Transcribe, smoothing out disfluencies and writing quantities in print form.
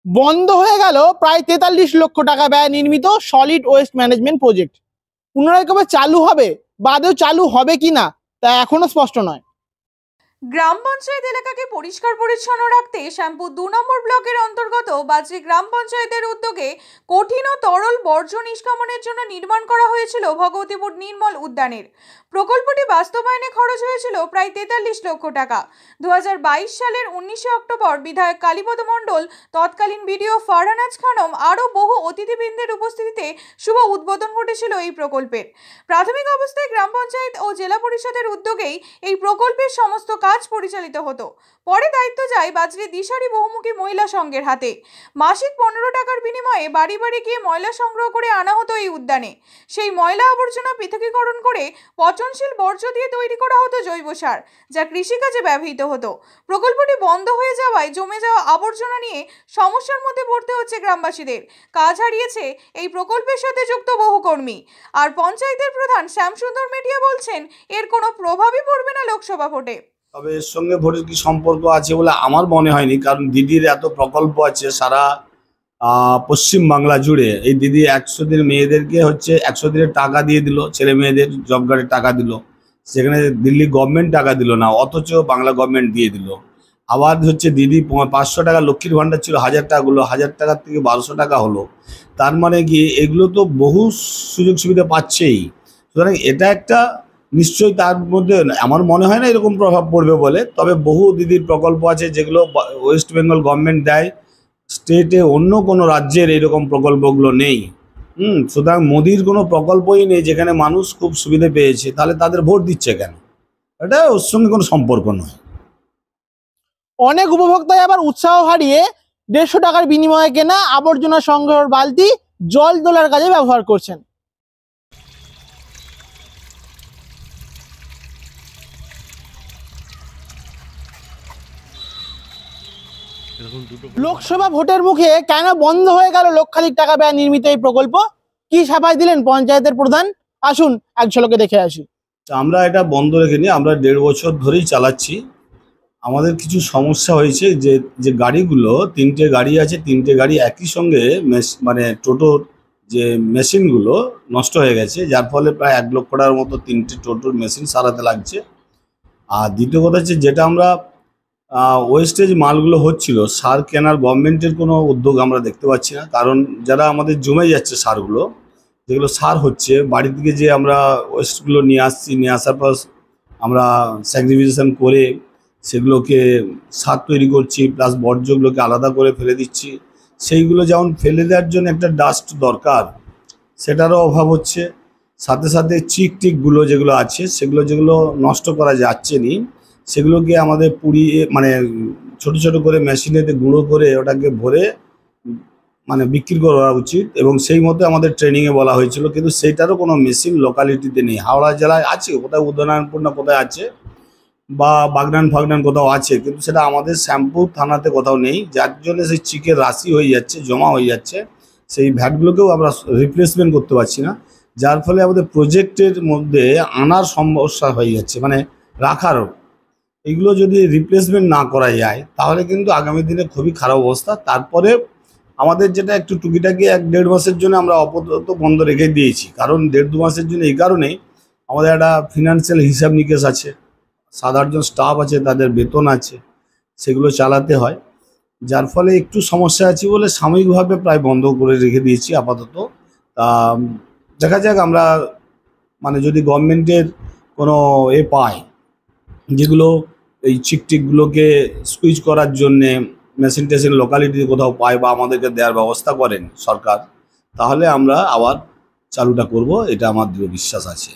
বন্ধ হয়ে গেল প্রায় 43 লক্ষ টাকা ব্যয়ে নির্মিত সলিড ওয়েস্ট ম্যানেজমেন্ট প্রজেক্ট। পুনরায় কবে চালু হবে বা আদৌ চালু হবে কিনা তা এখনো স্পষ্ট নয়। গ্রাম পঞ্চায়েত এলাকাকে পরিষ্কার পরিচ্ছন্ন রাখতে শ্যামপুর 2 নম্বর ব্লকের অন্তর্গত বাজরি গ্রাম পঞ্চায়েতের উদ্যোগে কঠিন ও তরল বর্জ্য নিষ্কাশনের জন্য নির্মাণ করা হয়েছিল ভগবতীপুর নির্মল উদ্যানের। প্রকল্পটি বাস্তবায়নে খরচ হয়েছিল প্রায় 43 লক্ষ টাকা। 2022 সালের 19 অক্টোবর বিধায়ক কালীপদ মণ্ডল, তৎকালীন বিডিও ফারহানাজ খানম আরও বহু অতিথিবৃন্দের উপস্থিতিতে শুভ উদ্বোধন ঘটেছিল এই প্রকল্পের। প্রাথমিক অবস্থায় গ্রাম পঞ্চায়েত ও জেলা পরিষদের উদ্যোগেই এই প্রকল্পের সমস্ত কাজ পরিচালিত হতো। পরে দায়িত্ব যায় বাজরি দিশারি বহুমুখী মহিলা সংঘের হাতে। মাসিক 15 টাকার বিনিময়ে বাড়ি বাড়ি গিয়ে ময়লা সংগ্রহ করে আনা হতো এই উদ্যানে। সেই ময়লা আবর্জনা পৃথকীকরণ করে পচনশীল বর্জ্য দিয়ে তৈরি করা হতো জৈব সার, যা কৃষিকাজে ব্যবহৃত হতো। প্রকল্পটি বন্ধ হয়ে যাওয়ায় জমে যাওয়া আবর্জনা নিয়ে সমস্যার মধ্যে পড়তে হচ্ছে গ্রামবাসীদের। কাজ হারিয়েছে এই প্রকল্পের সাথে যুক্ত বহু কর্মী। আর পঞ্চায়েতের প্রধান শ্যামসুন্দর মেটিয়া বলছেন, এর কোনো প্রভাবই পড়বে না লোকসভা ভোটে। তবে এর সঙ্গে ভোটের কি সম্পর্ক আছে বলে আমার মনে হয়নি, কারণ দিদির এত প্রকল্প আছে সারা পশ্চিম বাংলা জুড়ে। এই দিদি 100 দিন মেয়েদেরকে 100 দিনের টাকা দিয়ে দিল, ছেলে মেয়েদের জব কার্ডের টাকা দিল, সেখানে দিল্লি গভর্নমেন্ট টাকা দিল না, অথচ বাংলা গভর্নমেন্ট দিয়ে দিল। আবার দিদি 500 টাকা লক্ষ্মীর ভাণ্ডার ছিল, 1000 টাকাগুলো 1000 টাকার থেকে 1200 টাকা হলো। তার মানে কি এগুলো তো বহু সুযোগ সুবিধা পাচ্ছেই। সুতরাং এটা একটা নিশ্চয়ই তার মধ্যে আমার মনে হয় না এরকম প্রভাব পড়বে বলে। তবে বহু দিদির প্রকল্প আছে যেগুলো ওয়েস্ট বেঙ্গল গভর্নমেন্ট দেয়, স্টেটে অন্য কোনো রাজ্যের এইরকম প্রকল্পগুলো নেই। সুতরাং মোদির কোনো প্রকল্পই নেই যেখানে মানুষ খুব সুবিধা পেয়েছে, তাহলে তাদের ভোট দিচ্ছে কেন? এটা ওর সঙ্গে কোনো সম্পর্ক নয়। অনেক উপভোক্তাই আবার উৎসাহ হারিয়ে 150 টাকার বিনিময়ে কেনা আবর্জনা সংগ্রহের বালতি জল তোলার কাজে ব্যবহার করছেন। লোকসভা ভোটের মুখে কেন বন্ধ হয়ে গেল লক্ষাধিক টাকা ব্যয় নির্মিত এই প্রকল্প? কি সাফাই দিলেন পঞ্চায়েতের প্রধান? আসুন এক ঝলকে দেখে আসি। আমরা এটা বন্ধ রেখেনি, আমরা 1.5 বছর ধরেই চালাচ্ছি। আমাদের কিছু সমস্যা হয়েছে যে গাড়িগুলো 3টে গাড়ি আছে, 3টে গাড়ি একই সঙ্গে মানে টোটোর যে মেশিনগুলো নষ্ট হয়ে গেছে, যার ফলে প্রায় 1 লক্ষ টাকার মতো 3টে টোটোর মেশিন সারাতে লাগছে। আর দ্বিতীয় কথা হচ্ছে যেটা আমরা ওয়েস্টেজ মালগুলো হচ্ছিল, সার কেনার গভর্নমেন্টের কোনো উদ্যোগ আমরা দেখতে পাচ্ছি না। কারণ যারা আমাদের জমে যাচ্ছে সারগুলো, যেগুলো সার হচ্ছে বাড়ি থেকে যে আমরা ওয়েস্টগুলো নিয়ে আসছি, নিয়ে আসার পর আমরা স্যাগ্রিফিকেশন করে সেগুলোকে সার তৈরি করছি, প্লাস বর্জ্যগুলোকে আলাদা করে ফেলে দিচ্ছি। সেইগুলো যেমন ফেলে দেওয়ার জন্য একটা ডাস্ট দরকার, সেটারও অভাব হচ্ছে। সাথে সাথে চিকটিকগুলো যেগুলো আছে, যেগুলো নষ্ট করা যাচ্ছে না, সেগুলোকে আমাদের পুড়িয়ে মানে ছোট ছোট করে মেশিনেতে গুঁড়ো করে ওটাকে ভরে মানে বিক্রি করা উচিত। এবং সেই মতো আমাদের ট্রেনিংয়ে বলা হয়েছিল, কিন্তু সেইটারও কোনো মেশিন লোকালিটিতে নেই। হাওড়া জেলায় আছে, কোথায় উদয়নারায়ণপুর না কোথায় আছে, বা বাগনান কোথাও আছে, কিন্তু সেটা আমাদের শ্যামপুর থানাতে কোথাও নেই। যার জন্য সেই চিকের রাশি হয়ে যাচ্ছে, জমা হয়ে যাচ্ছে। সেই ভ্যাটগুলোকেও আমরা রিপ্লেসমেন্ট করতে পারছি না, যার ফলে আমাদের প্রজেক্টের মধ্যে আনার সমস্যা হয়ে যাচ্ছে, মানে রাখারও। এইগুলো যদি রিপ্লেসমেন্ট না করা যায় তাহলে কিন্তু আগামী দিনে খুবই খারাপ অবস্থা। তারপরে আমাদের যেটা একটু টুকিটাকি 1-1.5 মাসের জন্য আমরা আপাতত বন্ধ রেখে দিয়েছি। কারণ 1.5-2 মাসের জন্য এই কারণেই আমাদের একটা ফিনান্সিয়াল হিসাব নিকেশ আছে, 7-8 জন স্টাফ আছে, তাদের বেতন আছে, সেগুলো চালাতে হয়। যার ফলে একটু সমস্যা আছে বলে সাময়িকভাবে প্রায় বন্ধ করে রেখে দিয়েছি আপাতত। দেখা যাক, আমরা মানে যদি গভর্নমেন্টের কোনো পাই, যেগুলো এই চিকটিকগুলোকে স্কুইজ করার জন্যে মেশিন টেশিন লোকালিটিতে কোথাও পায় বা আমাদেরকে দেওয়ার ব্যবস্থা করেন সরকার, তাহলে আমরা আবার চালুটা করব, এটা আমার দৃঢ় বিশ্বাস আছে।